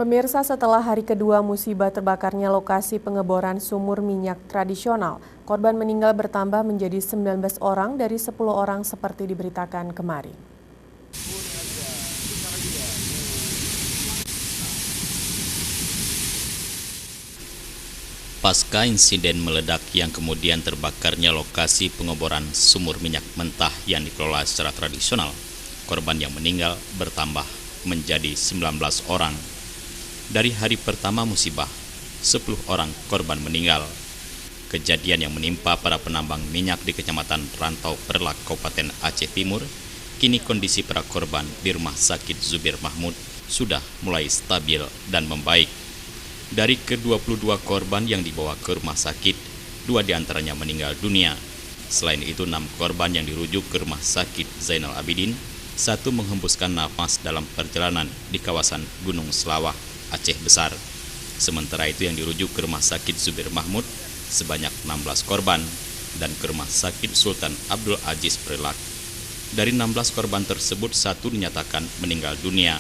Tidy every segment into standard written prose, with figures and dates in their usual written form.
Pemirsa, setelah hari kedua musibah terbakarnya lokasi pengeboran sumur minyak tradisional, korban meninggal bertambah menjadi 19 orang dari 10 orang seperti diberitakan kemarin. Pasca insiden meledak yang kemudian terbakarnya lokasi pengeboran sumur minyak mentah yang dikelola secara tradisional, korban yang meninggal bertambah menjadi 19 orang. Dari hari pertama musibah, 10 orang korban meninggal. Kejadian yang menimpa para penambang minyak di Kecamatan Rantau Perlak, Kabupaten Aceh Timur, kini kondisi para korban di Rumah Sakit Zubir Mahmud sudah mulai stabil dan membaik. Dari ke-22 korban yang dibawa ke rumah sakit, 2 diantaranya meninggal dunia. Selain itu, 6 korban yang dirujuk ke Rumah Sakit Zainal Abidin, 1 menghembuskan nafas dalam perjalanan di kawasan Gunung Selawah, Aceh Besar. Sementara itu yang dirujuk ke Rumah Sakit Zubir Mahmud sebanyak 16 korban dan ke Rumah Sakit Sultan Abdul Aziz Perlak. Dari 16 korban tersebut, 1 dinyatakan meninggal dunia.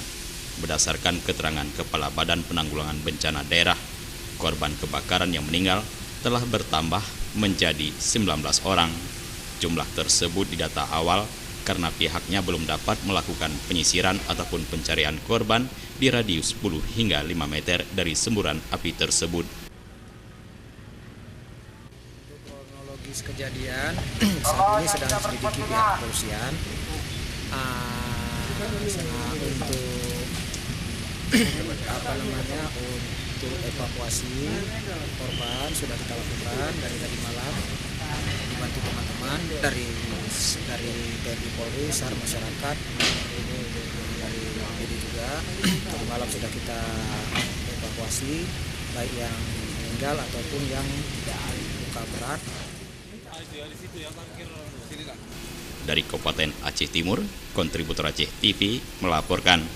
Berdasarkan keterangan Kepala Badan Penanggulangan Bencana Daerah, korban kebakaran yang meninggal telah bertambah menjadi 19 orang. Jumlah tersebut didata awal karena pihaknya belum dapat melakukan penyisiran ataupun pencarian korban di radius 10 hingga 5 meter dari semburan api tersebut. Kronologis kejadian saat ini sedang diselidiki pihak kepolisian. Untuk evakuasi korban sudah kita lakukan dari tadi malam, dibantu teman-teman dari TNI Polri, SAR masyarakat, ini dari PD juga. Tadi malam sudah kita evakuasi baik yang meninggal ataupun yang luka berat. Dari Kabupaten Aceh Timur, Kontributor Aceh TV melaporkan.